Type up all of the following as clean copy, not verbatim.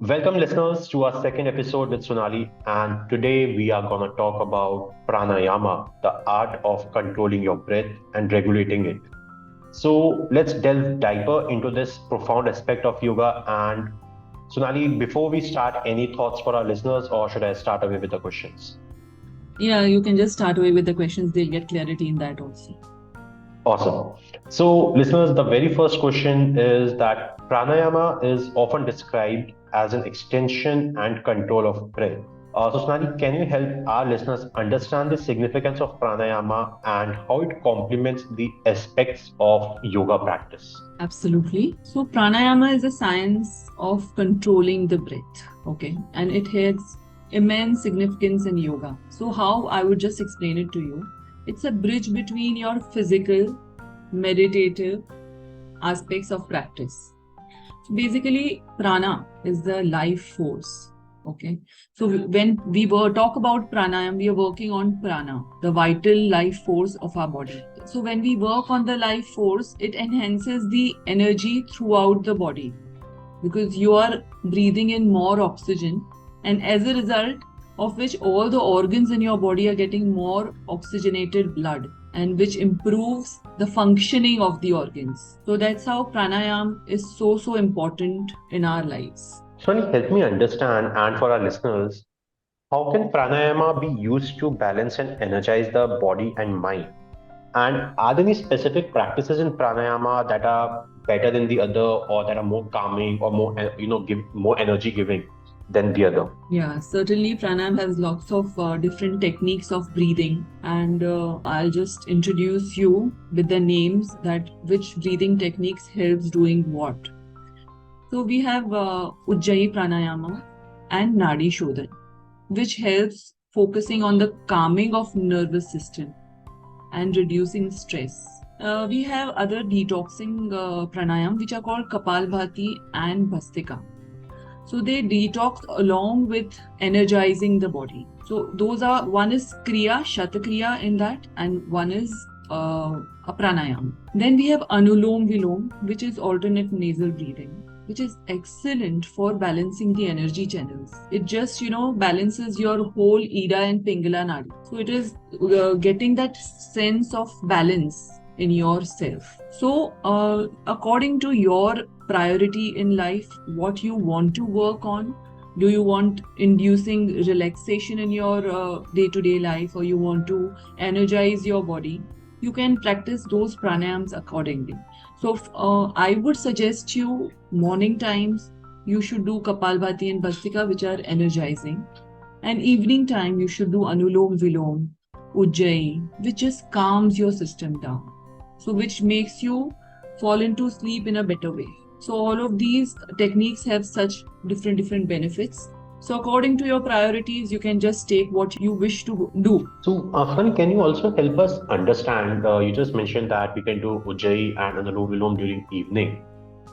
Welcome, listeners, to our second episode with Sonali. And today we are going to talk about pranayama, the art of controlling your breath and regulating it. So, let's delve deeper into this profound aspect of yoga. And Sonali, before we start, any thoughts for our listeners, or should I start away with the questions? Yeah, you can just start away with the questions. They'll get clarity in that also. Awesome. So, listeners, the very first question is that pranayama is often described as an extension and control of breath. So, Sonali, can you help our listeners understand the significance of pranayama and how it complements the aspects of yoga practice? Absolutely. So, pranayama is a science of controlling the breath. Okay. And it has immense significance in yoga. So, how I would just explain it to you, it's a bridge between your physical, meditative aspects of practice. So, basically, prana is the life force. Okay. So, when we talk about pranayama, we are working on prana, the vital life force of our body. So when we work on the life force, it enhances the energy throughout the body because you are breathing in more oxygen, and as a result of which all the organs in your body are getting more oxygenated blood, and which improves the functioning of the organs. So that's how pranayama is so important in our lives. Sonali, help me understand, and for our listeners, how can pranayama be used to balance and energize the body and mind? And are there any specific practices in pranayama that are better than the other, or that are more calming, or more give more energy giving than the other? Yeah, certainly pranayama has lots of different techniques of breathing, and I'll just introduce you with the names that which breathing techniques helps doing what. So we have Ujjayi pranayama and Nadi Shodhan, which helps focusing on the calming of nervous system and reducing stress. We have other detoxing pranayam which are called Kapalbhati and Bhastika. So they detox along with energizing the body. So those are, one is Kriya, Shatakriya in that, and one is a pranayam. Then we have Anulom Vilom, which is alternate nasal breathing, which is excellent for balancing the energy channels. It just, balances your whole Ida and Pingala Nadi. So it is getting that sense of balance in yourself. So, according to your priority in life, what you want to work on, do you want inducing relaxation in your day-to-day life, or you want to energize your body, you can practice those pranayams accordingly. So I would suggest you morning times you should do Kapalbhati and Bhastika, which are energizing, and evening time you should do Anulom Vilom, Ujjayi, which just calms your system down, so which makes you fall into sleep in a better way. So all of these techniques have such different benefits. So according to your priorities, you can just take what you wish to do. So, Afan, can you also help us understand? You just mentioned that we can do Ujjayi and Anulom Vilom during evening.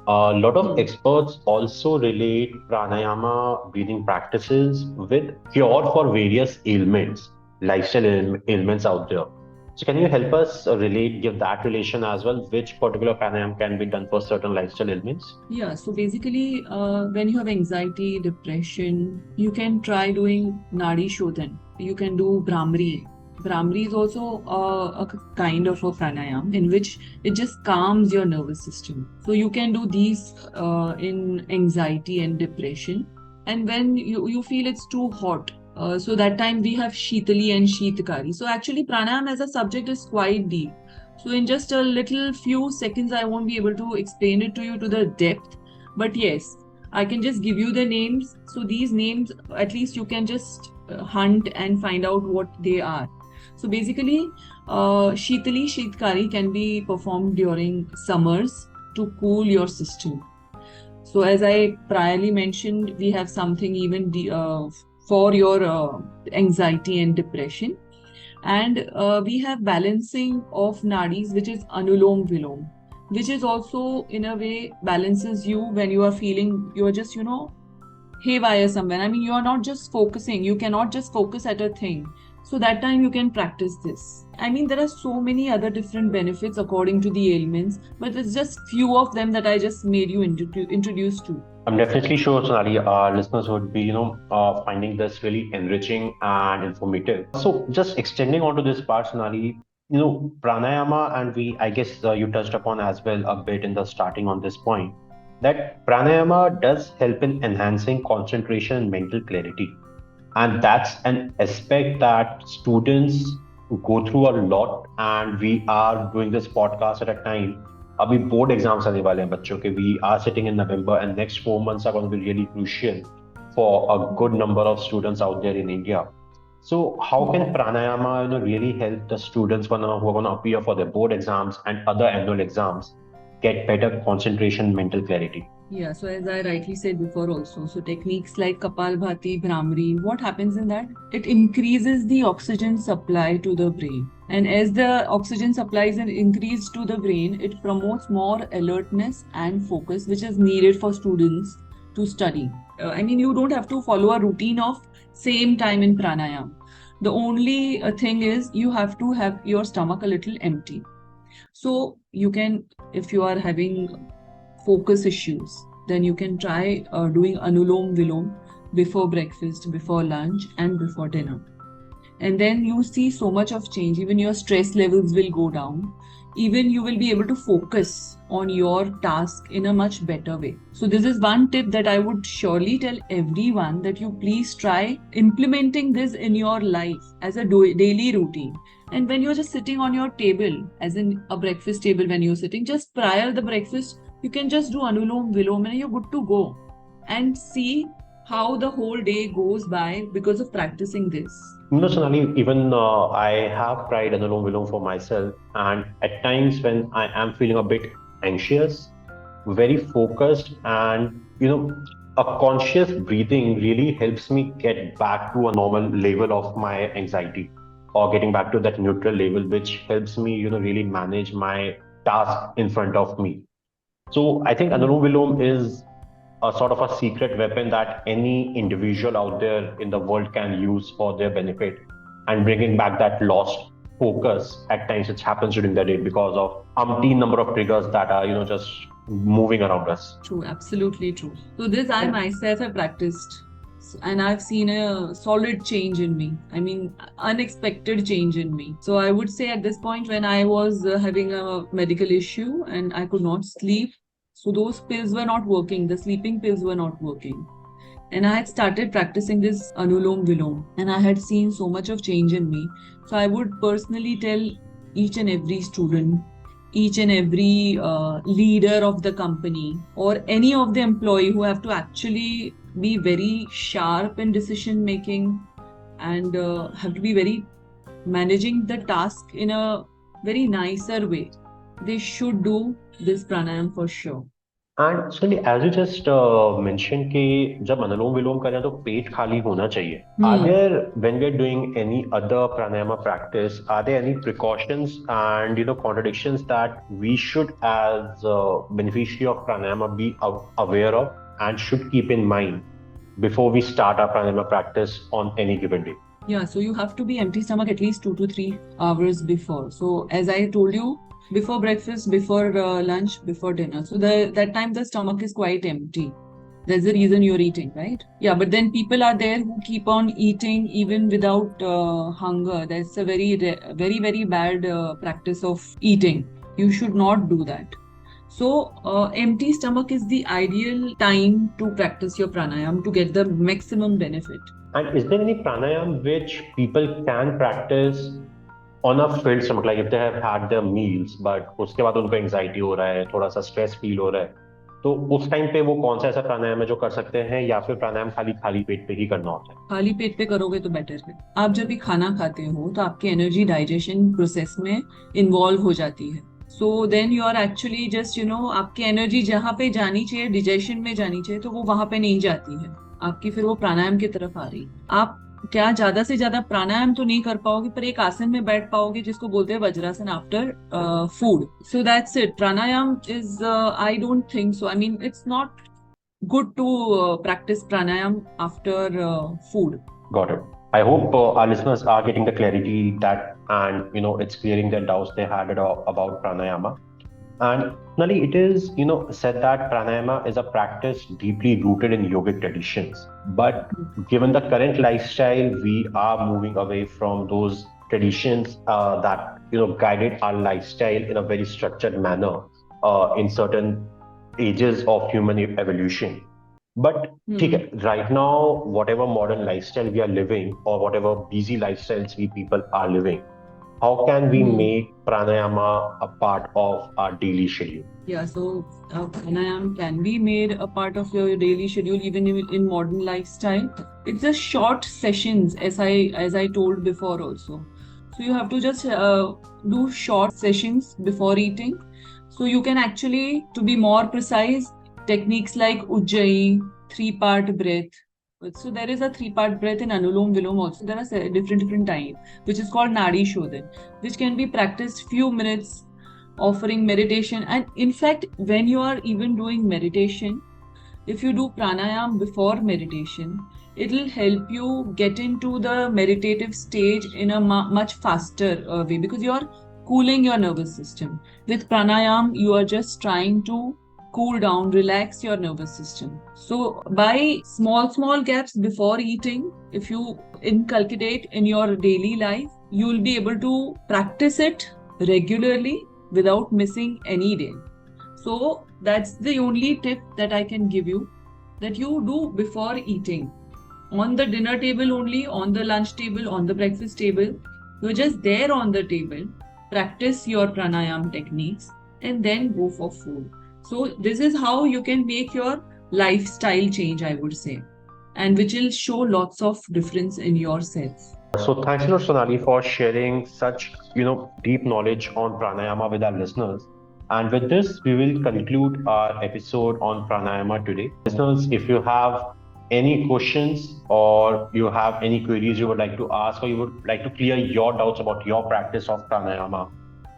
A lot of experts also relate pranayama breathing practices with cure for various ailments, lifestyle ailments out there. So, can you help us give that relation as well? Which particular pranayama can be done for certain lifestyle ailments? Yeah, so basically, when you have anxiety, depression, you can try doing Nadi Shodhan. You can do Brahmari. Brahmari is also a kind of a pranayam in which it just calms your nervous system. So you can do these in anxiety and depression. And when you feel it's too hot, so that time we have Shitali and Shitakari. So actually, pranayam as a subject is quite deep. So in just a little few seconds, I won't be able to explain it to you to the depth. But yes, I can just give you the names. So these names, at least you can just hunt and find out what they are. So basically, Shitali Shitkari can be performed during summers to cool your system. So as I priorly mentioned, we have something even for your anxiety and depression. And we have balancing of nadis, which is Anulom Vilom, which is also in a way balances you when you are feeling you are just, haywire somewhere. I mean, you are not just focusing. You cannot just focus at a thing. So that time you can practice this. I mean, there are so many other different benefits according to the ailments, but it's just few of them that I just made you introduced to. I'm definitely sure, Sonali, our listeners would be, finding this really enriching and informative. So, just extending onto this part, Sonali, pranayama, and I guess you touched upon as well a bit in the starting on this point, that pranayama does help in enhancing concentration and mental clarity. And that's an aspect that students go through a lot. And we are doing this podcast at a time. अभी board exams आने वाले हैं बच्चों के. We are sitting in November, and next 4 months are going to be really crucial for a good number of students out there in India. So how can pranayama, really help the students who are going to appear for their board exams and other annual exams get better concentration, mental clarity? Yeah, so as I rightly said before also, so techniques like Kapalbhati, Bhramri, what happens in that? It increases the oxygen supply to the brain. And as the oxygen supply is increased to the brain, it promotes more alertness and focus, which is needed for students to study. I mean, you don't have to follow a routine of same time in pranayam. The only thing is you have to have your stomach a little empty. So you can, if you are having focus issues, then you can try doing anulom vilom before breakfast, before lunch, and before dinner. And then you see so much of change. Even your stress levels will go down. Even you will be able to focus on your task in a much better way. So this is one tip that I would surely tell everyone, that you please try implementing this in your life as a daily routine. And when you're just sitting on your table, as in a breakfast table, when you're sitting, just prior the breakfast, you can just do anulom vilom and you're good to go. And see how the whole day goes by because of practicing this. Sonali, even I have tried Anulom Vilom for myself, and at times when I am feeling a bit anxious, very focused, and a conscious breathing really helps me get back to a normal level of my anxiety, or getting back to that neutral level, which helps me, really manage my task in front of me. So I think Anulom Vilom is a sort of a secret weapon that any individual out there in the world can use for their benefit, and bringing back that lost focus at times which happens during the day because of umpteen number of triggers that are just moving around us. True, absolutely true. So this I myself have practiced, and I've seen a solid change in me. I mean, unexpected change in me. So I would say at this point, when I was having a medical issue and I could not sleep, so those pills were not working. The sleeping pills were not working. And I had started practicing this Anulom Vilom, and I had seen so much of change in me. So I would personally tell each and every student, each and every leader of the company, or any of the employee who have to actually be very sharp in decision making, and have to be very managing the task in a very nicer way. They should do this pranayam for sure. And Sunny, as you just mentioned कि जब अनुलोम विलोम करें तो पेट खाली होना चाहिए. Are there, when we're doing any other pranayama practice, are there any precautions and contradictions that we should, as beneficiary of pranayama, be aware of and should keep in mind before we start our pranayama practice on any given day? Yeah, so you have to be empty stomach at least 2 to 3 hours before. So as I told you, before breakfast, before lunch, before dinner. So that time the stomach is quite empty. That's the reason you're eating, right? Yeah, but then people are there who keep on eating even without hunger. That's a very, very bad practice of eating. You should not do that. So empty stomach is the ideal time to practice your pranayam to get the maximum benefit. And is there any pranayam which people can practice on a filled stomach, like if they have had their meals, but उसके बाद उनको anxiety हो रहा है, थोड़ा सा stress feel हो रहा है, तो उस टाइम पे वो कौन सा ऐसा प्राणायाम है जो कर सकते हैं, या फिर प्राणायाम खाली खाली पेट पे ही करना होता है? खाली पेट पे करोगे तो बेटर है. आप जब भी खाना खाते हो तो आपकी एनर्जी डाइजेशन प्रोसेस में इन्वॉल्व हो जाती है. So then you are actually just आपकी एनर्जी जहाँ पे जानी चाहिए, डाइजेशन में जानी चाहिए, तो वो वहां पे नहीं जाती है आपकी, फिर वो प्राणायाम की तरफ आ रही. आप क्या ज्यादा से ज्यादा प्राणायाम तो नहीं कर पाओगे, पर एक आसन में बैठ पाओगे जिसको बोलते हैं vajrasana after food. So that's it. Pranayama is I don't think so, I mean it's not good to practice pranayam after food. Got it. I hope our listeners are getting the clarity that, and it's clearing their doubts they had about pranayama. And Nali, it is, said that pranayama is a practice deeply rooted in yogic traditions. But given the current lifestyle, we are moving away from those traditions that, guided our lifestyle in a very structured manner in certain ages of human evolution. But ठीक Hmm. है, right now, whatever modern lifestyle we are living or whatever busy lifestyles we people are living, how can we Hmm. make pranayama a part of our daily schedule? Yeah, so pranayam can be made a part of your daily schedule, even in modern lifestyle. It's just short sessions, as I told before also. So you have to just do short sessions before eating. So you can actually, to be more precise, techniques like ujjayi, three-part breath. So there is a three-part breath in Anulom Vilom also. There are different types, which is called Nadi Shodhan, which can be practiced few minutes, offering meditation. And in fact, when you are even doing meditation, if you do pranayam before meditation, it will help you get into the meditative stage in a much faster way, because you are cooling your nervous system. With pranayam, you are just trying to cool down, relax your nervous system. So by small gaps before eating, if you inculcate in your daily life, you will be able to practice it regularly without missing any day. So that's the only tip that I can give you, that you do before eating. On the dinner table only, on the lunch table, on the breakfast table, you're just there on the table, practice your pranayam techniques, and then go for food. So this is how you can make your lifestyle change, I would say, and which will show lots of difference in yourself. So thanks a lot, Sonali, for sharing such, deep knowledge on pranayama with our listeners. And with this, we will conclude our episode on pranayama today. Listeners, if you have any questions or you have any queries you would like to ask or you would like to clear your doubts about your practice of pranayama,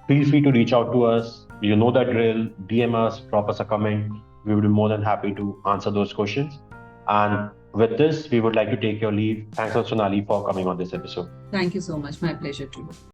feel free to reach out to us. You know the drill. DM us, drop us a comment. We would be more than happy to answer those questions. And with this, we would like to take your leave. Thanks, Sonali, for coming on this episode. Thank you so much. My pleasure too.